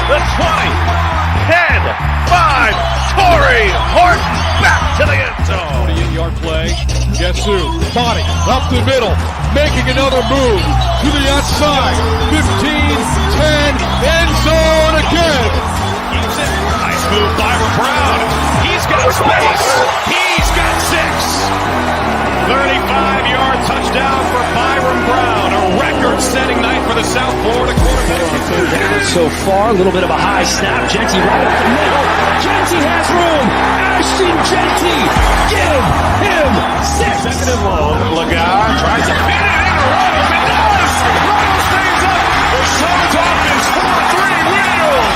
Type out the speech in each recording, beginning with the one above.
the 20, 10, 5, Torrey Horton back to the end zone. 28-yard play. Guess who? Body up the middle, making another move to the outside. 15, 10, end zone again. Keeps it. Nice move by Brown. He's got space. He's got 6. 35-yard touchdown for Byron Brown. A record-setting night for the South Florida quarterback. Down so far, a little bit of a high snap. Genty right up the middle. Genty has room. Ashton Genty, give him 6. Second and long. Lagar tries to pin it in. Runnels, it does. Runnels stays up. The Suns offense 4-3 wins.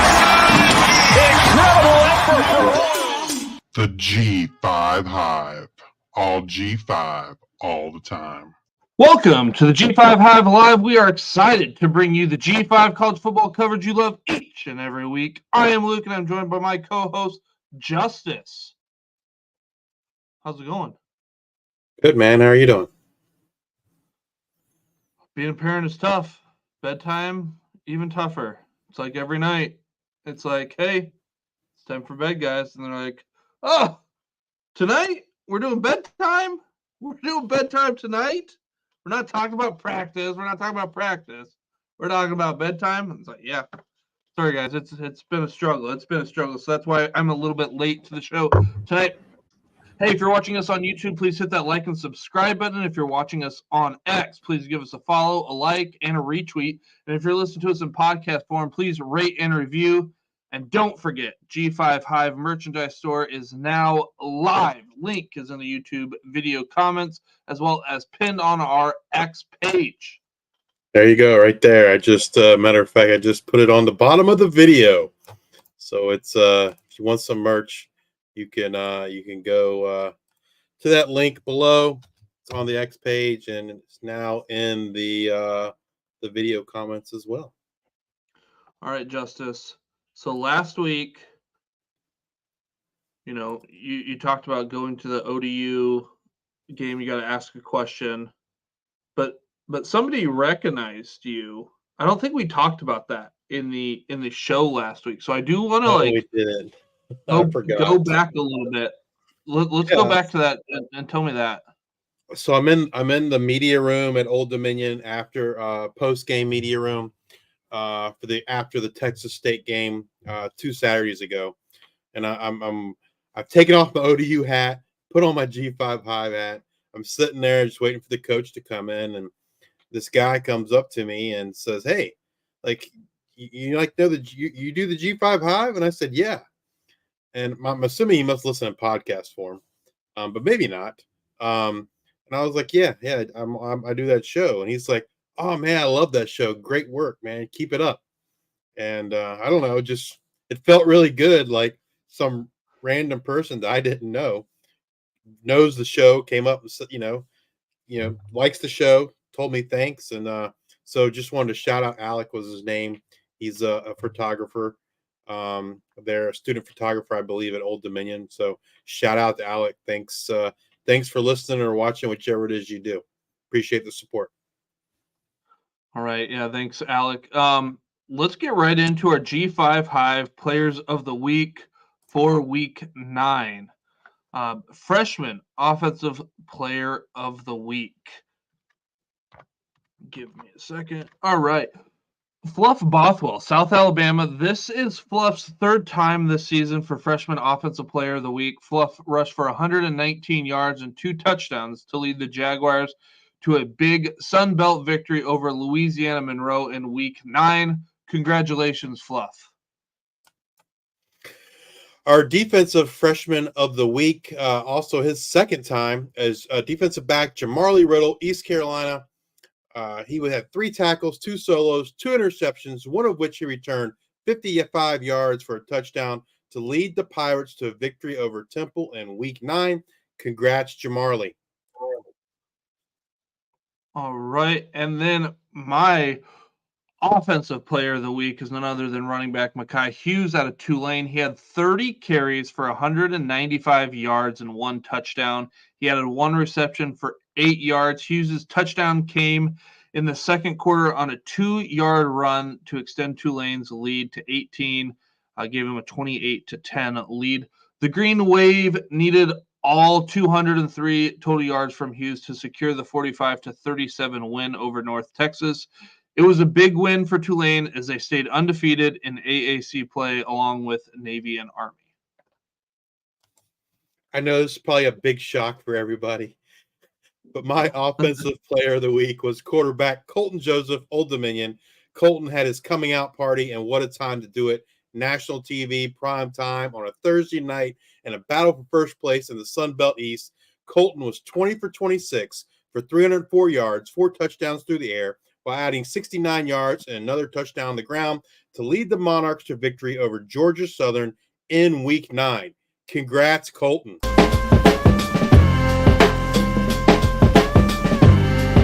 Incredible effort for Royals. The G5 Hive. All G5, all the time. Welcome to the G5 Hive Live. We are excited to bring you the G5 college football coverage you love each and every week. I am Luke, and I'm joined by my co-host, Justice. How's it going? Good, man. How are you doing? Being a parent is tough. Bedtime, even tougher. It's like every night. It's like, hey, it's time for bed, guys. And they're like, oh, tonight? We're doing bedtime? We're doing bedtime tonight? We're not talking about practice. We're talking about bedtime. It's like, yeah. Sorry, guys. It's been a struggle. So that's why I'm a little bit late to the show tonight. Hey, if you're watching us on YouTube, please hit that like and subscribe button. If you're watching us on X, please give us a follow, a like, and a retweet. And if you're listening to us in podcast form, please rate and review. And don't forget, G5 Hive merchandise store is now live. Link is in the YouTube video comments, as well as pinned on our X page. There you go, right there. I just, matter of fact, I just put it on the bottom of the video. So it's, if you want some merch, you can go to that link below. It's on the X page, and it's now in the video comments as well. All right, Justice. So last week, you talked about going to the ODU game. You got to ask a question, but somebody recognized you. I don't think we talked about that in the show last week. So I do want to we did. Go back a little bit. Let's go back to that and tell me that. So I'm in the media room at Old Dominion after post game media room. After the Texas State game 2 Saturdays ago, and I've taken off my ODU hat, put on my G5 Hive hat. I'm sitting there just waiting for the coach to come in, and this guy comes up to me and says, "Hey, like you know that you do the G5 Hive?" And I said, "Yeah." And I'm assuming he must listen in podcast form, but maybe not. And I was like, "Yeah, I do that show," and he's like, "Oh man, I love that show. Great work, man. Keep it up." And I don't know, just it felt really good. Like some random person that I didn't know knows the show, came up and likes the show, told me thanks, and so just wanted to shout out Alec was his name. He's a photographer. They're a student photographer, I believe, at Old Dominion. So shout out to Alec. Thanks for listening or watching, whichever it is you do. Appreciate the support. All right. Yeah, thanks, Alec. Let's get right into our G5 Hive Players of the Week for Week 9. Freshman Offensive Player of the Week. Give me a second. All right. Fluff Bothwell, South Alabama. This is Fluff's 3rd time this season for Freshman Offensive Player of the Week. Fluff rushed for 119 yards and 2 touchdowns to lead the Jaguars to a big Sun Belt victory over Louisiana Monroe in Week 9. Congratulations, Fluff. Our defensive freshman of the week, also his 2nd time as defensive back, Jamarly Riddle, East Carolina. He would have 3 tackles, 2 solos, 2 interceptions, one of which he returned 55 yards for a touchdown to lead the Pirates to a victory over Temple in Week 9. Congrats, Jamarly. All right. And then my offensive player of the week is none other than running back Mekhi Hughes out of Tulane. He had 30 carries for 195 yards and 1 touchdown. He added 1 reception for 8 yards. Hughes' touchdown came in the second quarter on a 2-yard run to extend Tulane's lead to 18. Gave them a 28-10 lead. The Green Wave needed all 203 total yards from Hughes to secure the 45-37 win over North Texas. It was a big win for Tulane as they stayed undefeated in AAC play along with Navy and Army. I know this is probably a big shock for everybody, but my offensive player of the week was quarterback Colton Joseph, Old Dominion. Colton had his coming out party, and what a time to do it. National TV, prime time on a Thursday night, and a battle for first place in the Sun Belt East. Colton was 20 for 26 for 304 yards, 4 touchdowns through the air, while adding 69 yards and another touchdown on the ground to lead the Monarchs to victory over Georgia Southern in Week 9. Congrats, Colton.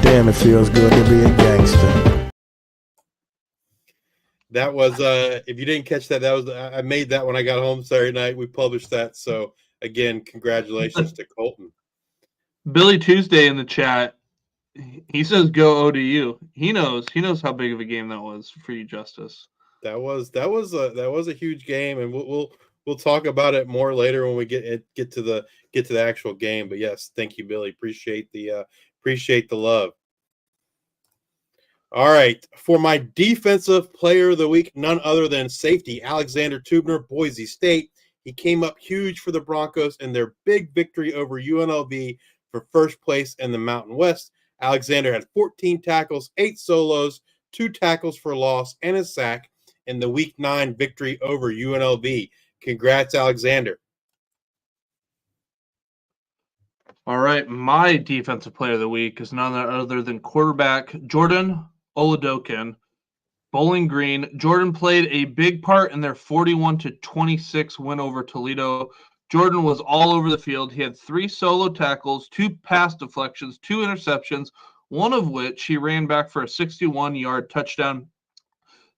Damn, it feels good to be a gangster. That was if you didn't catch that, I made that when I got home Saturday night. We published that. So again, congratulations to Colton. Billy Tuesday in the chat, he says go ODU. He knows how big of a game that was for you, Justice. That was a huge game, and we'll talk about it more later when we get to the actual game. But yes, thank you, Billy. Appreciate the love. All right, for my defensive player of the week, none other than safety Alexander Tubner, Boise State. He came up huge for the Broncos in their big victory over UNLV for first place in the Mountain West. Alexander had 14 tackles, 8 solos, 2 tackles for loss, and a sack in the Week 9 victory over UNLV. Congrats, Alexander. All right, my defensive player of the week is none other than quarterback Jordan Oladokin, Bowling Green. Jordan played a big part in their 41-26 win over Toledo. Jordan was all over the field. He had 3 solo tackles, 2 pass deflections, 2 interceptions, one of which he ran back for a 61-yard touchdown.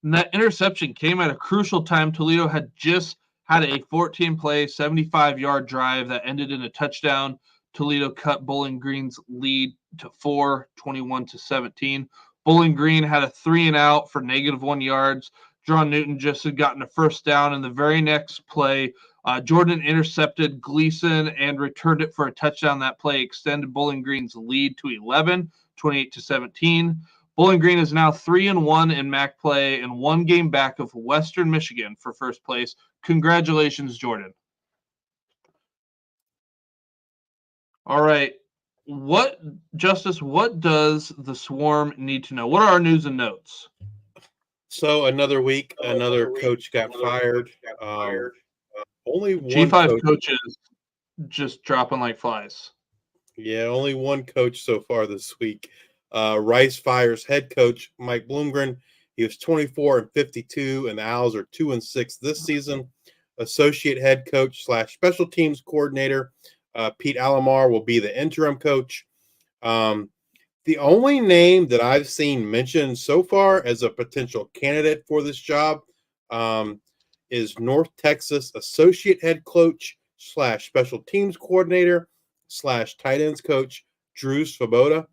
And that interception came at a crucial time. Toledo had just had a 14-play, 75-yard drive that ended in a touchdown. Toledo cut Bowling Green's lead to 4, 21-17. Bowling Green had a 3-and-out for -1 yards. John Newton just had gotten a first down in the very next play. Jordan intercepted Gleason and returned it for a touchdown. That play extended Bowling Green's lead to 11, 28-17. Bowling Green is now 3-1 in MAC play and 1 game back of Western Michigan for first place. Congratulations, Jordan. All right. What does the Swarm need to know? What are our news and notes? So another week, another coach got fired. Only one G5 coaches just dropping like flies. Yeah, only one coach so far this week. Rice fires head coach Mike Bloomgren. He was 24-52, and the Owls are 2-6 this season. Associate head coach / special teams coordinator Pete Alomar will be the interim coach. The only name that I've seen mentioned so far as a potential candidate for this job is North Texas associate head coach / special teams coordinator / tight ends coach Drew Svoboda.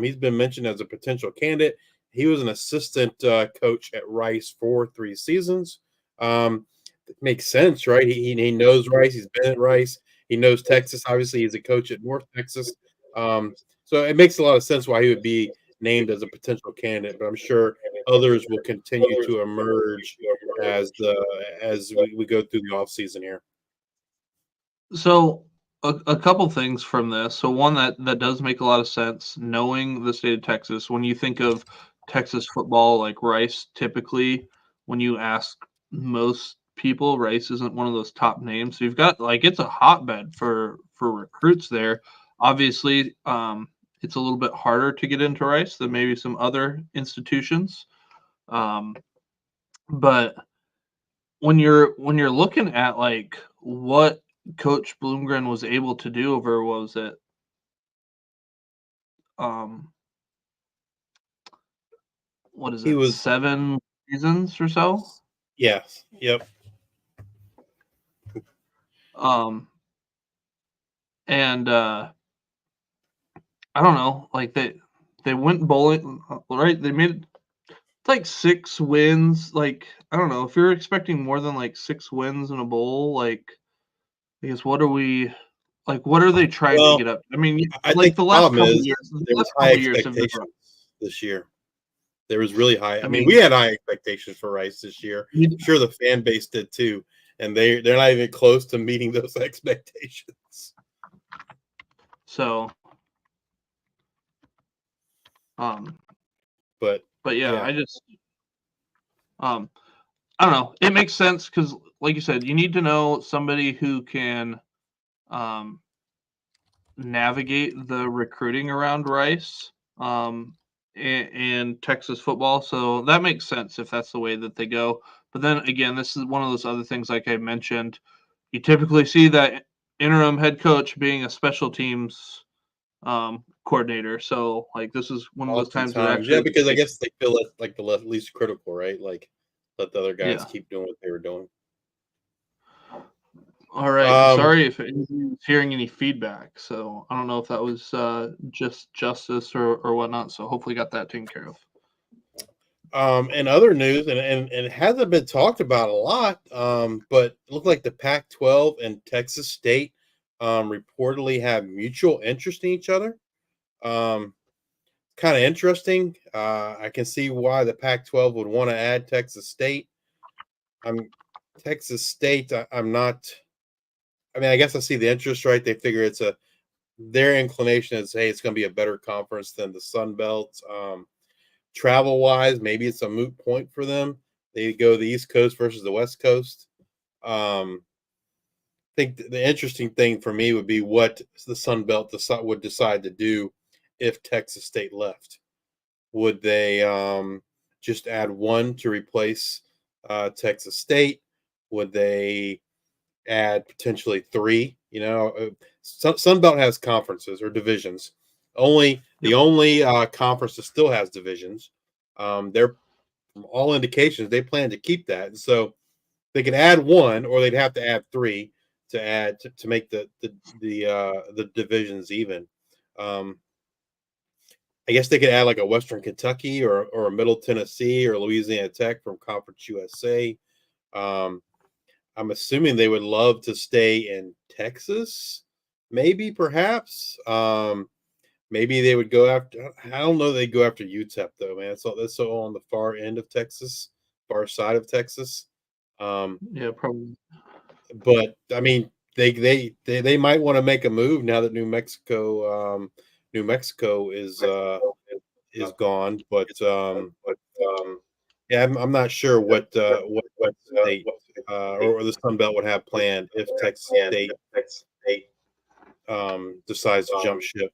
He's been mentioned as a potential candidate. He was an assistant coach at Rice for 3 seasons. It makes sense, right? He knows Rice. He's been at Rice. He knows Texas. Obviously, he's a coach at North Texas. So it makes a lot of sense why he would be named as a potential candidate. But I'm sure others will continue to emerge as we go through the offseason here. So a couple things from this. So one that does make a lot of sense, knowing the state of Texas. When you think of Texas football, like Rice, typically when you ask most people, Rice isn't one of those top names. So you've got it's a hotbed for recruits there. Obviously, it's a little bit harder to get into Rice than maybe some other institutions. But when you're looking at what Coach Bloomgren was able to do over, what was it? What is it? He was 7 seasons or so? Yes. Yep. And I don't know, they went bowling, right? They made like 6 wins. Like, I don't know, if you're expecting more than like 6 wins in a bowl, like, I guess what are they trying to Well, get up? I mean, I like think the the last problem couple is years, there was high expectations this year. There was really high. I I mean, mean, we had high expectations for Rice this year. you- I'm sure the fan base did too, and they're not even close to meeting those expectations. so um, But but yeah, yeah, um, I don't know. It makes sense because, like you said, you need to know somebody who can um navigate the recruiting around Rice and Texas football. So that makes sense if that's the way that they go. But then again, this is one of those other things, like I mentioned, you typically see that interim head coach being a special teams coordinator. So like this is one of those times where oftentimes, yeah, actually, because I guess they feel like the least critical, right? Like let the other guys yeah. keep doing what they were doing. All right. And Um, sorry if anybody's hearing any feedback. So I don't know if that was just justice or whatnot. So hopefully got that taken care of. and other news, and it hasn't been talked about a lot, but it looked like the Pac-12 and Texas State reportedly have mutual interest in each other. Um, kind of interesting. I can see why the Pac-12 would want to add Texas State. I'm Texas State. I'm not. I mean, I guess I see the interest, right? They figure their inclination is, hey, it's going to be a better conference than the Sun Belt. Travel wise, maybe it's a moot point for them. They go the East Coast versus the West Coast. I think the interesting thing for me would be what the Sun Belt would decide to do if Texas State left. Would they just add one to replace Texas State? Would they add potentially 3? Sun Belt has conferences or divisions. The only conference that still has divisions. They're from all indications they plan to keep that, and so they could add one, or they'd have to add 3 to make the divisions even. Um, I guess they could add like a Western Kentucky or a Middle Tennessee or Louisiana Tech from Conference USA. Um, I'm assuming they would love to stay in Texas, maybe, perhaps. Maybe they would go after. I don't know. They go after UTEP though, man. That's so on the far end of Texas, far side of Texas. Yeah, probably. But I mean, they might want to make a move now that New Mexico is gone. But yeah, I'm not sure what state or the Sun Belt would have planned if Texas State decides to jump ship.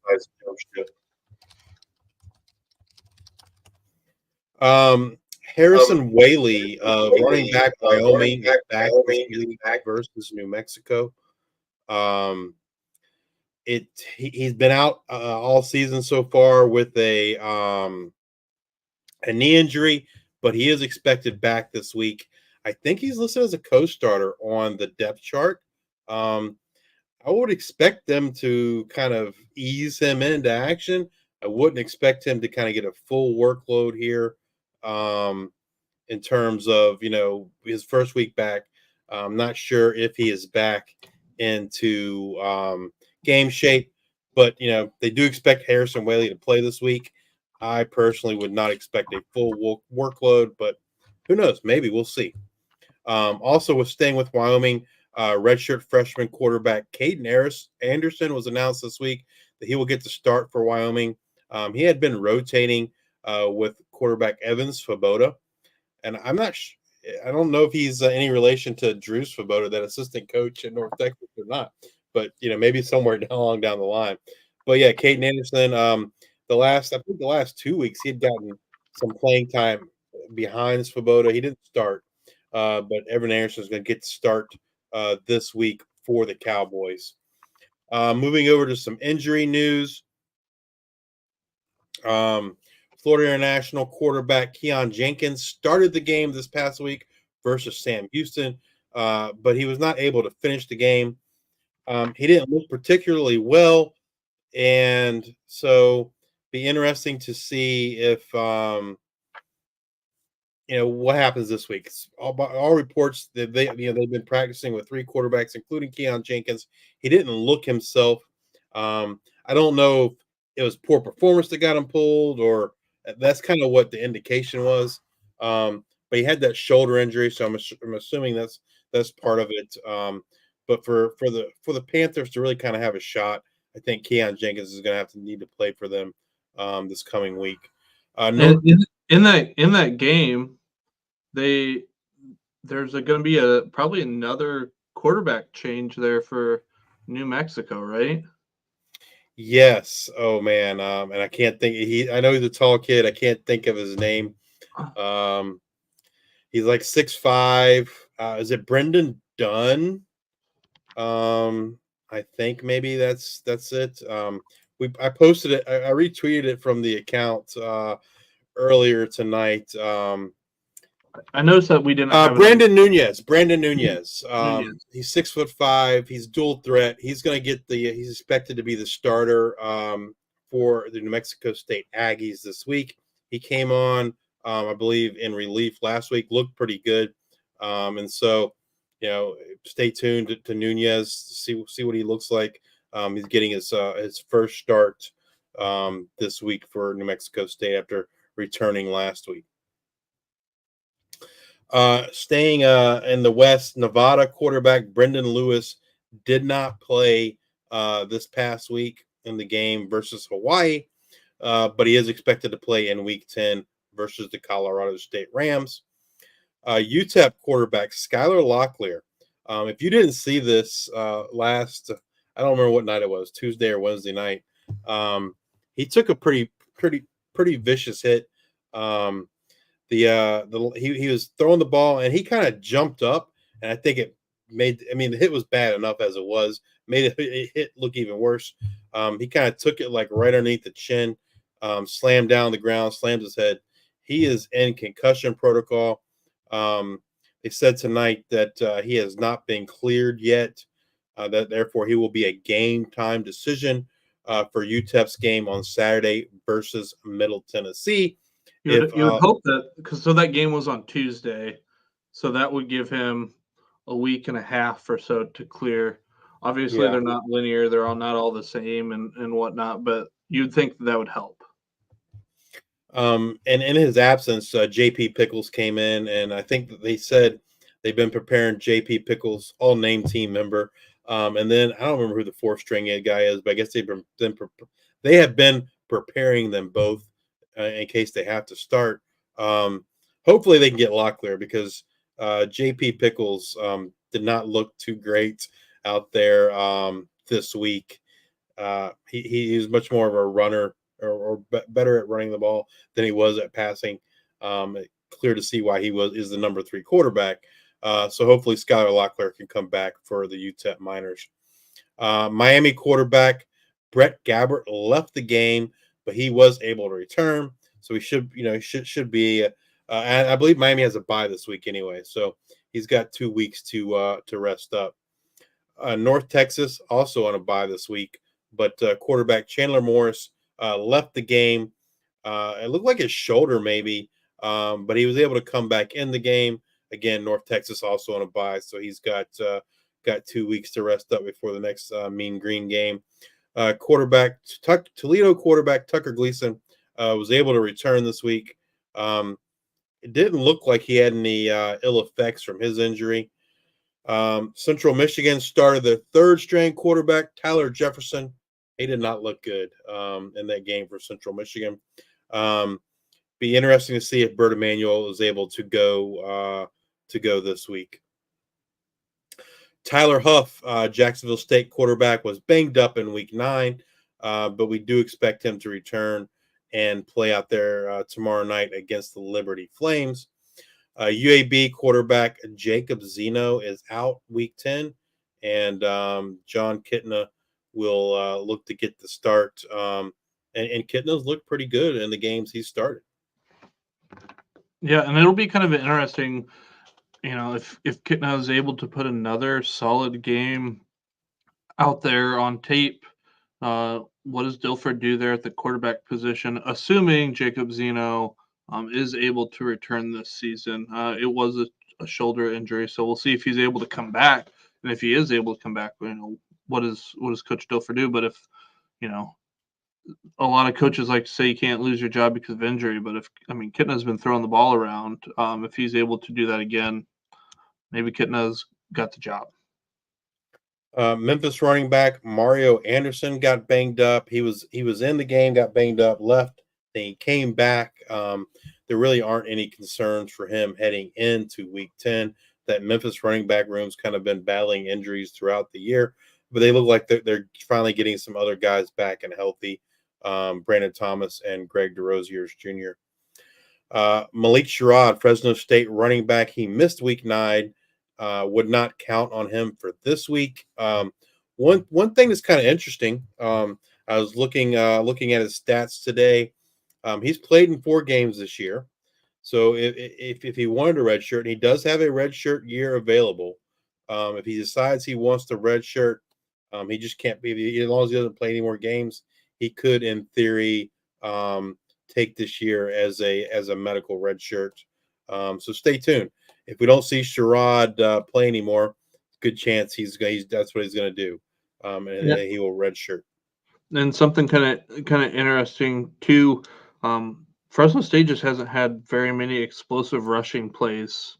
Harrison Whaley, running back Wyoming, is back this week versus New Mexico. He's been out all season so far with a knee injury, but he is expected back this week. I think he's listed as a co-starter on the depth chart. I would expect them to kind of ease him into action. I wouldn't expect him to kind of get a full workload here in terms of, his first week back. I'm not sure if he is back into game shape, but, they do expect Harrison Whaley to play this week. I personally would not expect a full workload, but who knows? Maybe we'll see. Also, with staying with Wyoming, redshirt freshman quarterback Caden Anderson was announced this week that he will get to start for Wyoming. He had been rotating with quarterback Evan Svoboda, and I don't know if he's any relation to Drew Svoboda, that assistant coach at North Texas, or not. But maybe somewhere along down the line. But yeah, Caden Anderson. The last 2 weeks he had gotten some playing time behind Svoboda. He didn't start, but Evan Anderson is going to get to start this week for the Cowboys. Moving over to some injury news. Florida International quarterback Keon Jenkins started the game this past week versus Sam Houston, but he was not able to finish the game. He didn't look particularly well, and so be interesting to see if what happens this week. All reports that they've been practicing with 3 quarterbacks, including Keon Jenkins. He didn't look himself. I don't know if it was poor performance that got him pulled, or that's kind of what the indication was. But he had that shoulder injury, so I'm assuming that's part of it. But for the Panthers to really kind of have a shot, I think Keon Jenkins is going to have to need to play for them this coming week. And in that game, there's going to be probably another quarterback change there for New Mexico, right? Yes. Oh man. And I can't think. I know he's a tall kid. I can't think of his name. He's like 6'5". Is it Brendan Dunn? I think maybe that's it. I posted it. I retweeted it from the account earlier tonight. I noticed that we didn't have Brandon Nunez. Brandon Nunez. Nunez. He's 6'5". He's dual threat. He's going to get he's expected to be the starter for the New Mexico State Aggies this week. He came on, I believe, in relief last week. Looked pretty good, and so stay tuned to Nunez. See what he looks like. He's getting his first start this week for New Mexico State after returning last week. Staying in the West, Nevada quarterback Brendan Lewis did not play this past week in the game versus Hawaii, but he is expected to play in Week 10 versus the Colorado State Rams. UTEP quarterback Skylar Locklear. If you didn't see this last, I don't remember what night it was, Tuesday or Wednesday night. He took a pretty vicious hit. He was throwing the ball and he kind of jumped up, and I think the hit was bad enough as it was, made it hit look even worse. He kind of took it like right underneath the chin, slammed down the ground, slammed his head. He is in concussion protocol. They said tonight that he has not been cleared yet, that therefore he will be a game time decision for UTEP's game on Saturday versus Middle Tennessee. You would hope that, because that game was on Tuesday, so that would give him a week and a half or so to clear. Obviously, They're not linear; they're not all the same and whatnot. But you'd think that would help. And in his absence, J.P. Pickles came in, and I think that they said they've been preparing J.P. Pickles, all name team member. And then I don't remember who the 4th string guy is, but I guess they have been preparing them both in case they have to start. Hopefully they can get Locklear, because J.P. Pickles did not look too great out there this week. He's much more of a runner, or better at running the ball than he was at passing. Clear to see why he is the number 3 quarterback. So hopefully Skylar Locklear can come back for the UTEP Miners. Miami quarterback Brett Gabbert left the game, but he was able to return. So he should be. And I believe Miami has a bye this week anyway, so he's got 2 weeks to rest up. North Texas also on a bye this week, but quarterback Chandler Morris left the game. It looked like his shoulder maybe, but he was able to come back in the game. Again, North Texas also on a bye, so he's got 2 weeks to rest up before the next Mean Green game. Toledo quarterback Tucker Gleason was able to return this week. It didn't look like he had any ill effects from his injury. Central Michigan started their 3rd string quarterback Tyler Jefferson. He did not look good in that game for Central Michigan. Be interesting to see if Bert Emanuel is able to go this week. Tyler Huff, Jacksonville State quarterback, was banged up in week 9, but we do expect him to return and play out there tomorrow night against the Liberty Flames. UAB quarterback Jacob Zeno is out week 10, and John Kitna will look to get the start. And Kitna's looked pretty good in the games he started. Yeah, and it'll be kind of interesting, if Kitna is able to put another solid game out there on tape what does Dilfer do there at the quarterback position, assuming Jacob Zeno is able to return this season? It was a shoulder injury, so we'll see if he's able to come back. And if he is able to come back, what does Coach Dilfer do? But if a lot of coaches like to say you can't lose your job because of injury, but Kitna's been throwing the ball around. If he's able to do that again, maybe Kitna's got the job. Memphis running back Mario Anderson got banged up. He was in the game, got banged up, left. Then he came back. There really aren't any concerns for him heading into Week 10. That Memphis running back room's kind of been battling injuries throughout the year, but they look like they're finally getting some other guys back and healthy. Brandon Thomas and Greg DeRozier's Jr. Malik Sherrod, Fresno State running back. He missed Week 9. Would not count on him for this week. One thing that's kind of interesting. I was looking at his stats today. He's played in 4 games this year. So if he wanted a red shirt, and he does have a red shirt year available. If he decides he wants the red shirt, he just can't be. As long as he doesn't play any more games, he could, in theory, take this year as a medical red shirt. So stay tuned. If we don't see Sherrod play anymore, good chance that's what he's going to do, and he will redshirt. And something kind of interesting too. Fresno State just hasn't had very many explosive rushing plays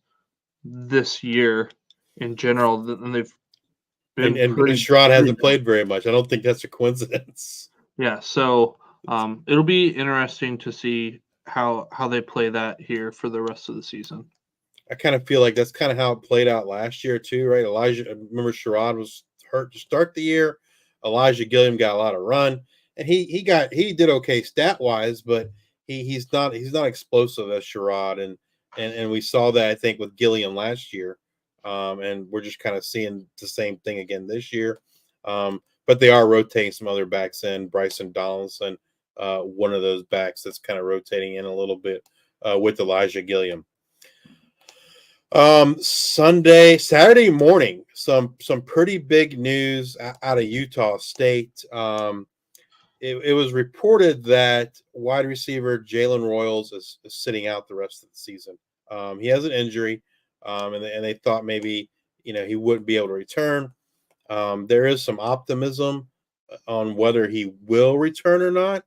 this year in general, and they've been and Sherrod hasn't played very much. I don't think that's a coincidence. Yeah, so it'll be interesting to see how they play that here for the rest of the season. I kind of feel like that's kind of how it played out last year too, right? Remember Sherrod was hurt to start the year. Elijah Gilliam got a lot of run, and he did okay stat wise, but he's not explosive as Sherrod, and we saw that I think with Gilliam last year, and we're just kind of seeing the same thing again this year. But they are rotating some other backs in. Bryson Donaldson, one of those backs that's kind of rotating in a little bit with Elijah Gilliam. Saturday morning, some pretty big news out of Utah State. It was reported that wide receiver Jalen Royals is sitting out the rest of the season. He has an injury, and they thought maybe he wouldn't be able to return. There is some optimism on whether he will return or not.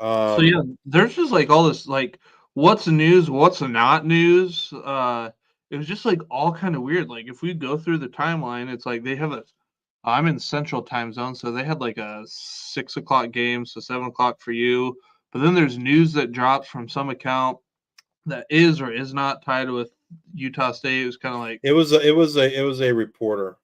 So yeah, there's just like all this like what's news, what's not news. It was just like all kind of weird. Like if we go through the timeline, it's like they have I'm in Central Time Zone, so they had like a 6 o'clock game, so 7 o'clock for you. But then there's news that drops from some account that is or is not tied with Utah State. It was kind of like it was a reporter.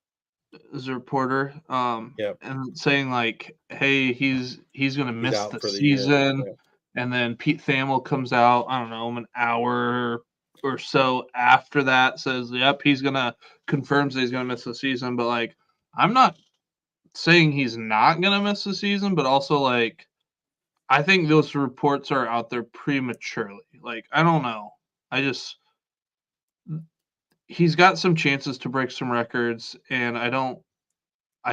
As a reporter, Yep. and saying like, "Hey, he's going to miss the for the season," year. Yep. And then Pete Thamel comes out, I don't know, an hour or so after that, says, "Yep, confirms that he's gonna miss the season." But like, I'm not saying he's not gonna miss the season, but also like, I think those reports are out there prematurely. Like, I don't know. He's got some chances to break some records, and I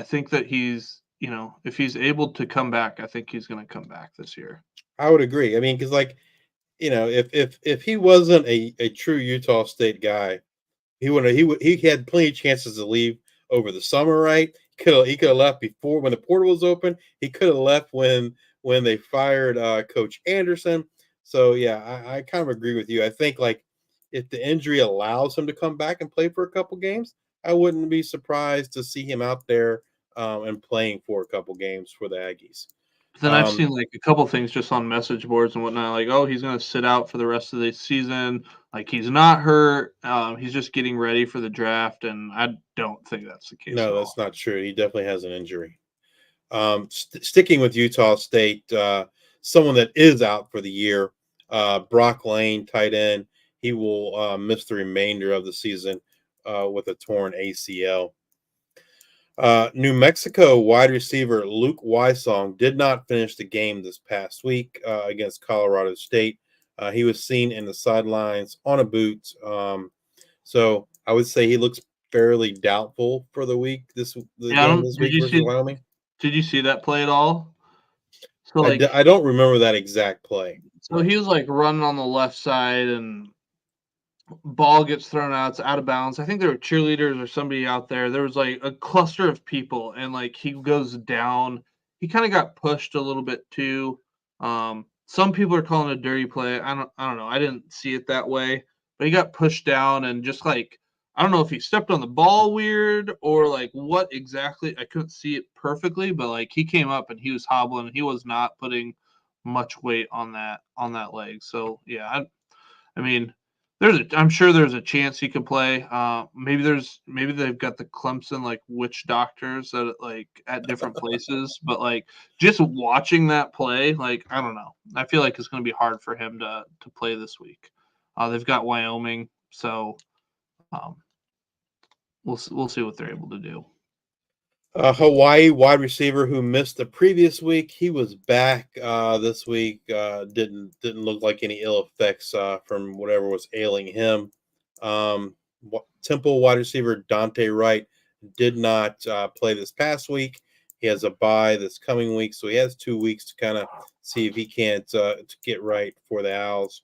think that he's, if he's able to come back, I think he's going to come back this year. I would agree. I mean, because if he wasn't a true Utah State guy, he had plenty of chances to leave over the summer, right? He could have left before when the portal was open. He could have left when they fired Coach Anderson. So yeah, I kind of agree with you. I think like if the injury allows him to come back and play for a couple games, I wouldn't be surprised to see him out there and playing for a couple games for the Aggies. But then I've seen like a couple things just on message boards and whatnot, like, oh, he's going to sit out for the rest of the season. Like he's not hurt. He's just getting ready for the draft. And I don't think that's the case. No, that's not true. He definitely has an injury. Sticking with Utah State, someone that is out for the year, Brock Lane, tight end. He will miss the remainder of the season with a torn ACL. New Mexico wide receiver Luke Wysong did not finish the game this past week against Colorado State. He was seen in the sidelines on a boot. So I would say he looks fairly doubtful for the week. This week versus Wyoming. Did you see that play at all? So like, I don't remember that exact play. so he was like running on the left side, and ball gets thrown out. It's out of bounds. I think there were cheerleaders or somebody out there. There was like a cluster of people, and like he goes down. He kind of got pushed a little bit too. Some people are calling it a dirty play. I don't know. I didn't see it that way, but he got pushed down and just like I don't know if he stepped on the ball weird or like what exactly. I couldn't see it perfectly, but like he came up and he was hobbling. And he was not putting much weight on that leg. So yeah, I mean, I'm sure there's a chance he could play. Maybe they've got the Clemson like witch doctors that like at different places, but like just watching that play, like I don't know. I feel like it's going to be hard for him to play this week. They've got Wyoming, so um, we'll see what they're able to do. Hawaii wide receiver who missed the previous week. He was back this week. Didn't look like any ill effects from whatever was ailing him. Temple wide receiver Dante Wright did not play this past week. He has a bye this coming week, so he has 2 weeks to kind of see if he can't to get right for the Owls.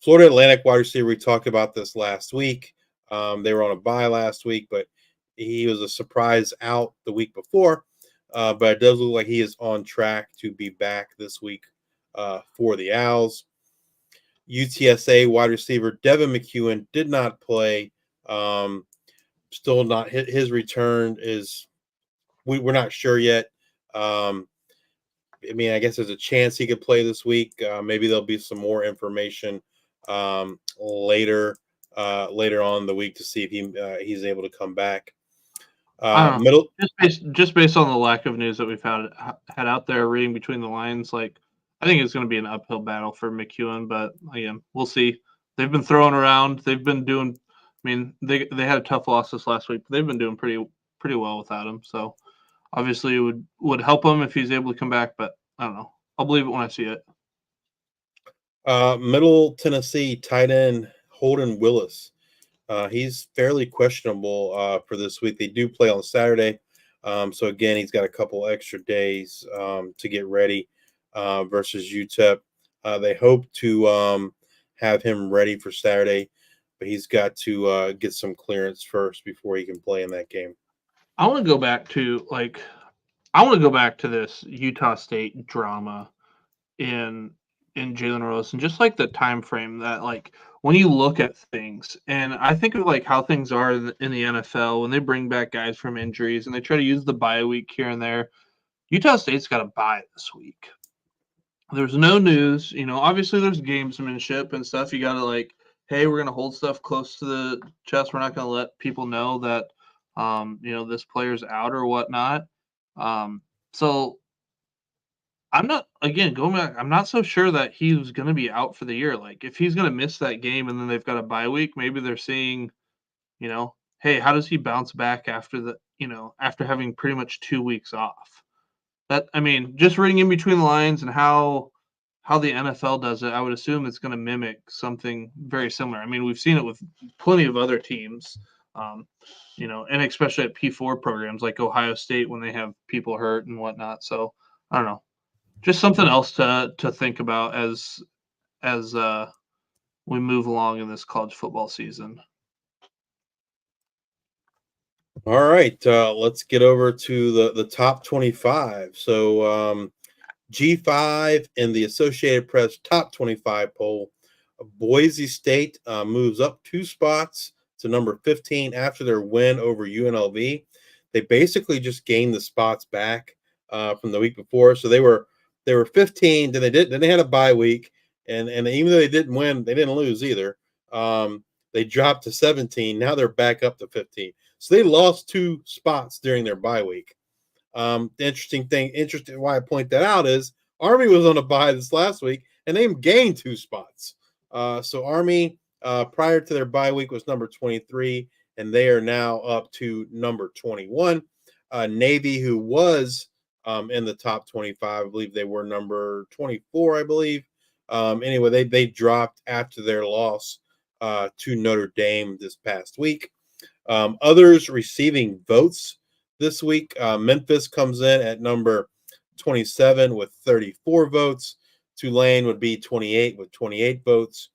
Florida Atlantic wide receiver, we talked about this last week. They were on a bye last week, but he was a surprise out the week before. But it does look like he is on track to be back this week for the Owls. UTSA wide receiver Devin McEwen did not play. Still not his return is we're not sure yet. I mean, I guess there's a chance he could play this week. Maybe there'll be some more information later on in the week to see if he's able to come back. I don't know. Middle. Just based on the lack of news that we've had out there, reading between the lines, like I think it's going to be an uphill battle for McEwen. But again, we'll see. They've been throwing around. They've been doing. I mean, they had a tough loss this last week, but they've been doing pretty well without him. So obviously, it would help him if he's able to come back. But I don't know. I'll believe it when I see it. Middle Tennessee tight end Holden Willis. He's fairly questionable for this week. They do play on Saturday. So, again, he's got a couple extra days to get ready versus UTEP. They hope to have him ready for Saturday, but he's got to get some clearance first before he can play in that game. I want to go back to this Utah State drama in Jalen Rose and just like the time frame that like when you look at things and I think of like how things are in the NFL when they bring back guys from injuries and they try to use the bye week here and there. Utah State's got a bye this week. There's no news, obviously there's gamesmanship and stuff. You got to like, hey, we're going to hold stuff close to the chest. We're not going to let people know that, this player's out or whatnot. So I'm not going back. I'm not so sure that he was going to be out for the year. Like if he's going to miss that game and then they've got a bye week, maybe they're seeing, hey, how does he bounce back after after having pretty much 2 weeks off? Just reading in between the lines and how the NFL does it, I would assume it's going to mimic something very similar. I mean, we've seen it with plenty of other teams, and especially at P4 programs like Ohio State when they have people hurt and whatnot. So I don't know. Just something else to think about as we move along in this college football season. All right, let's get over to the top 25. So G5 in the Associated Press top 25 poll, Boise State moves up 2 spots to number 15 after their win over UNLV. They basically just gained the spots back from the week before, so they were 15. Then they had a bye week, and even though they didn't win, they didn't lose either. They dropped to 17. Now they're back up to 15. So they lost 2 spots during their bye week. The interesting why I point that out is Army was on a bye this last week, and they gained 2 spots. So Army, prior to their bye week, was number 23, and they are now up to number 21. Navy, who was in the top 25, I believe they were number 24, I believe. Anyway, they dropped after their loss to Notre Dame this past week. Others receiving votes this week, Memphis comes in at number 27 with 34 votes. Tulane would be 28 with 28 votes.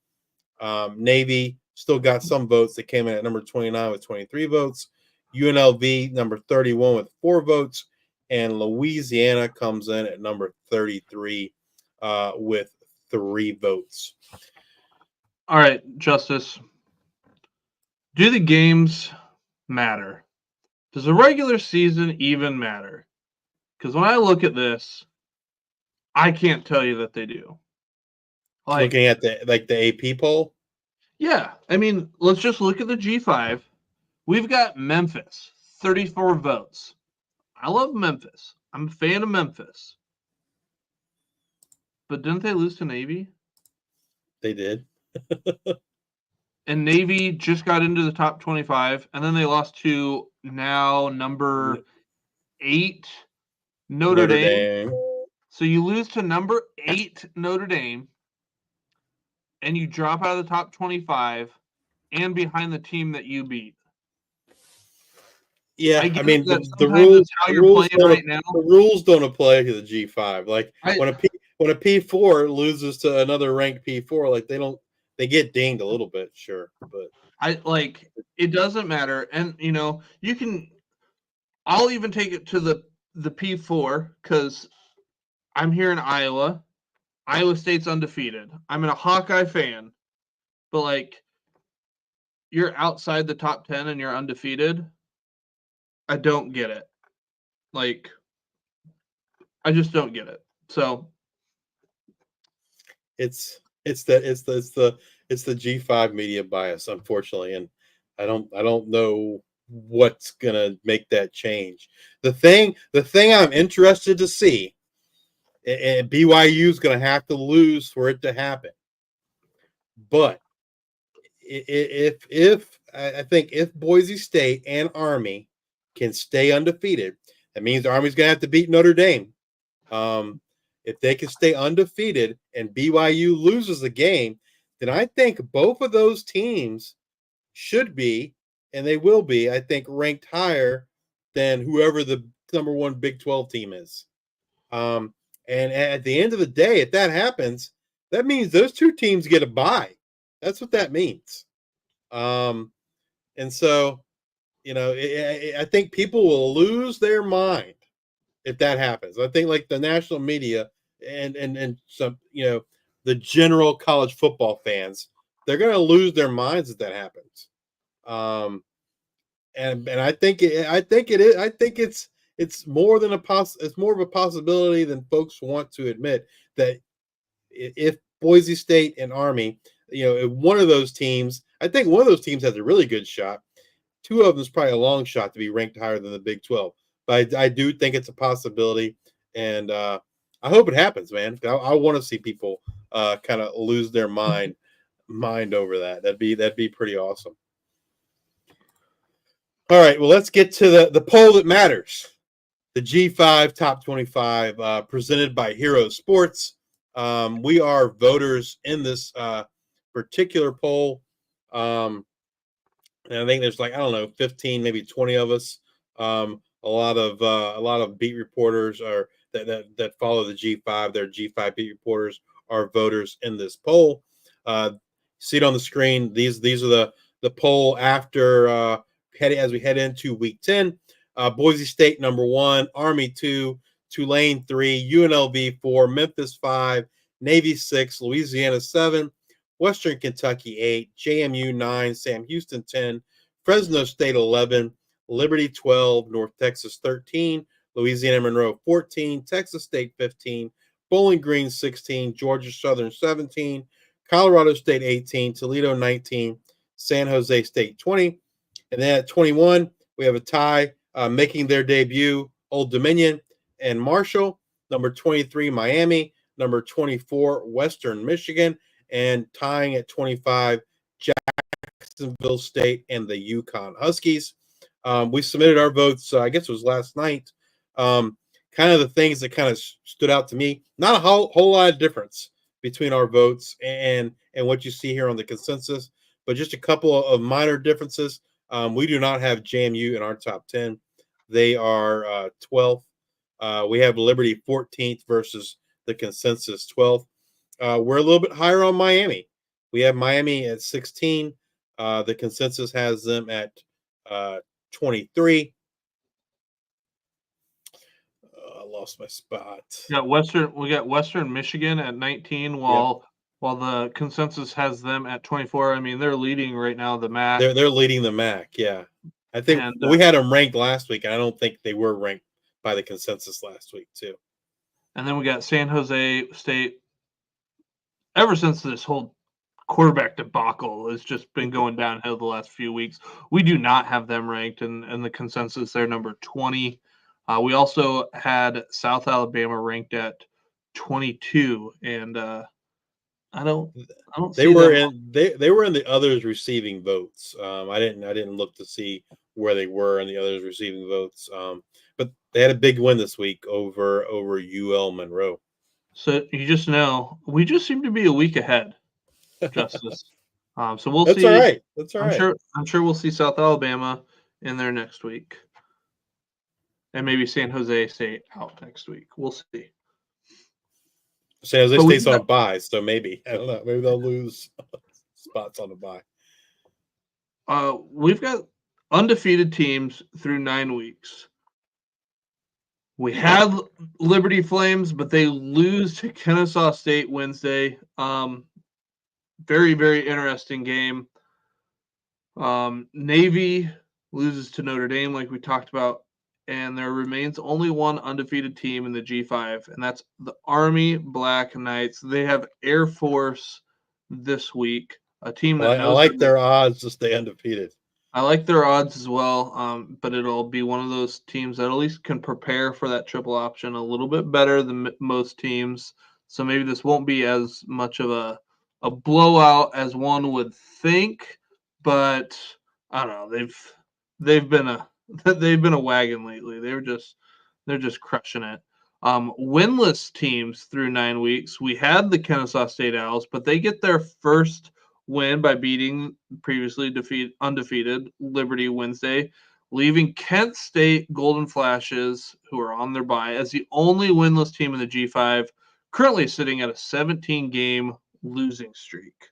Navy still got some votes. They came in at number 29 with 23 votes. UNLV, number 31 with 4 votes. And Louisiana comes in at number 33 with 3 votes. All right, Justice. Do the games matter? Does the regular season even matter? Because when I look at this, I can't tell you that they do. Like, Looking at the AP poll, yeah, I mean, let's just look at the G5. We've got Memphis, 34 votes. I love Memphis. I'm a fan of Memphis. But didn't they lose to Navy? they did. And Navy just got into the top 25, and then they lost to now number 8 Notre Dame. So you lose to number 8 Notre Dame, and you drop out of the top 25 and behind the team that you beat. Yeah, I mean the the rules. how The you're rules playing right don't. now. The rules don't apply to the G5. Like I- when a P4 loses to another ranked P4, like they get dinged a little bit, sure, but It doesn't matter. And I'll even take it to the P4 because I'm here in Iowa. Iowa State's undefeated. I'm a Hawkeye fan, but you're outside the top 10 and you're undefeated. I don't get it. I just don't get it. So it's the G5 media bias, unfortunately, and I don't know what's gonna make that change. The thing I'm interested to see, and BYU is gonna have to lose for it to happen. But if I think if Boise State and Army can stay undefeated, that means Army's gonna have to beat Notre Dame. If they can stay undefeated and BYU loses the game, then I think both of those teams should be, and they will be, I think, ranked higher than whoever the number 1 Big 12 team is. And at the end of the day, if that happens, that means those 2 teams get a bye. That's what that means. And so, I think people will lose their mind if that happens. I think like the national media and some, the general college football fans, they're going to lose their minds if that happens. And I think it's more than it's more of a possibility than folks want to admit that if Boise State and Army, if one of those teams, I think one of those teams has a really good shot. 2 of them is probably a long shot to be ranked higher than the Big 12. But I do think it's a possibility, and I hope it happens, man. I want to see people kind of lose their mind over that. That'd be pretty awesome. All right, well, let's get to the poll that matters. The G5 Top 25 presented by Hero Sports. We are voters in this particular poll. And I think there's 15, maybe 20 of us. A lot of beat reporters are that follow the G5. Their G5 beat reporters are voters in this poll. See it on the screen. These are the poll after as we head into week 10. Boise State number 1, Army 2, Tulane 3, UNLV 4, Memphis 5, Navy 6, Louisiana 7, Western Kentucky 8, JMU 9, Sam Houston 10, Fresno State 11, Liberty 12, North Texas 13, Louisiana Monroe 14, Texas State 15, Bowling Green 16, Georgia Southern 17, Colorado State 18, Toledo 19, San Jose State 20. And then at 21, we have a tie making their debut, Old Dominion and Marshall. Number 23, Miami. Number 24, Western Michigan. And tying at 25, Jacksonville State and the Yukon Huskies. We submitted our votes, I guess it was last night. Kind of the things that kind of stood out to me. Not a whole lot of difference between our votes and what you see here on the consensus, but just a couple of minor differences. We do not have JMU in our top 10. They are 12th. We have Liberty 14th versus the consensus 12th. We're a little bit higher on Miami. We have Miami at 16. The consensus has them at 23. I lost my spot. We got Western Michigan at 19, while the consensus has them at 24. I mean, they're leading right now the MAC. They're leading the MAC. Yeah, I think And, we had them ranked last week, and I don't think they were ranked by the consensus last week too. And then we got San Jose State. Ever since this whole quarterback debacle has just been going downhill the last few weeks, we do not have them ranked in the consensus. They're number 20. We also had South Alabama ranked at 22, and I don't They see were them. they were in the others receiving votes. I didn't look to see where they were in the others receiving votes. But they had a big win this week over UL Monroe. So you just know we just seem to be a week ahead, Justice. So we'll That's see. all right. That's all right. I'm sure we'll see South Alabama in there next week, and maybe San Jose State out next week. We'll see. San Jose But we State's on a got- bye, so maybe I don't know. Maybe they'll lose spots on the bye. We've got undefeated teams through 9 weeks. We had Liberty Flames, but they lose to Kennesaw State Wednesday. Very, very interesting game. Navy loses to Notre Dame, like we talked about, and there remains only one undefeated team in the G5, and that's the Army Black Knights. They have Air Force this week, a team that I like their odds to stay undefeated. I like their odds as well, but it'll be one of those teams that at least can prepare for that triple option a little bit better than most teams. So maybe this won't be as much of a blowout as one would think, but I don't know. They've been a they've been a wagon lately. They're just crushing it. Winless teams through 9 weeks. We had the Kennesaw State Owls, but they get their first win by beating previously undefeated Liberty Wednesday, leaving Kent State Golden Flashes, who are on their bye, as the only winless team in the G5, currently sitting at a 17-game losing streak.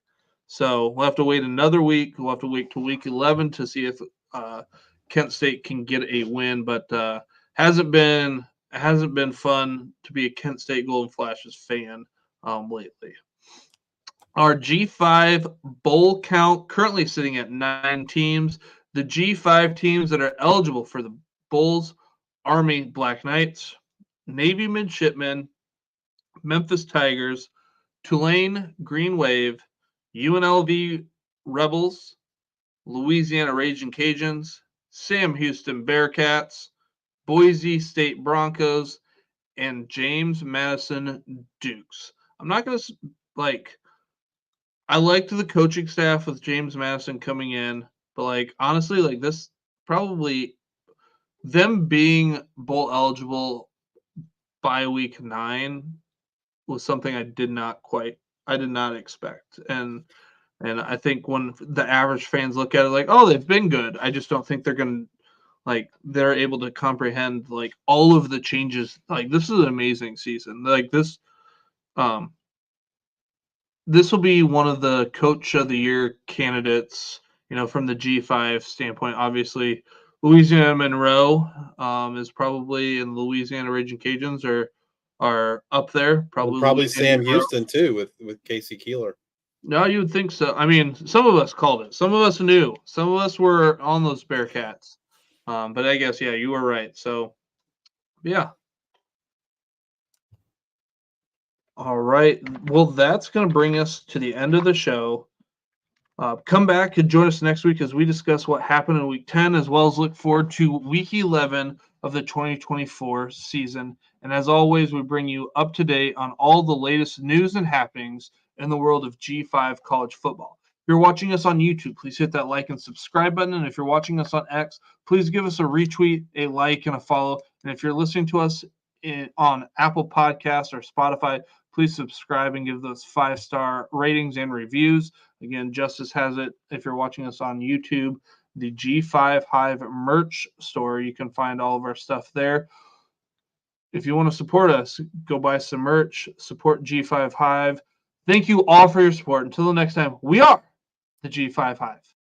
So we'll have to wait another week. We'll have to wait till week 11 to see if Kent State can get a win, but hasn't been fun to be a Kent State Golden Flashes fan lately. Our G5 bowl count currently sitting at 9 teams. The G5 teams that are eligible for the bowls: Army Black Knights, Navy Midshipmen, Memphis Tigers, Tulane Green Wave, UNLV Rebels, Louisiana Raging Cajuns, Sam Houston Bearcats, Boise State Broncos, and James Madison Dukes. I'm not going to I liked the coaching staff with James Madison coming in, but honestly, this probably them being bowl eligible by week 9 was something I did not expect. And I think when the average fans look at it oh, they've been good, I just don't think they're going to they're able to comprehend all of the changes. This is an amazing season. This will be one of the coach of the year candidates, from the G5 standpoint. Obviously, Louisiana Monroe is probably, and Louisiana Raging Cajuns are up there. Probably Sam Monroe. Houston too with Casey Keeler. No, you would think so. I mean, some of us called it. Some of us knew. Some of us were on those Bearcats. But I guess, yeah, you were right. So, yeah. All right. Well, that's going to bring us to the end of the show. Come back and join us next week as we discuss what happened in Week 10, as well as look forward to Week 11 of the 2024 season. And as always, we bring you up to date on all the latest news and happenings in the world of G5 college football. If you're watching us on YouTube, please hit that like and subscribe button. And if you're watching us on X, please give us a retweet, a like, and a follow. And if you're listening to us on Apple Podcasts or Spotify, please subscribe and give those 5-star ratings and reviews. Again, Justice has it. If you're watching us on YouTube, the G5 Hive merch store, you can find all of our stuff there. if you want to support us, go buy some merch, support G5 Hive. Thank you all for your support. Until the next time, we are the G5 Hive.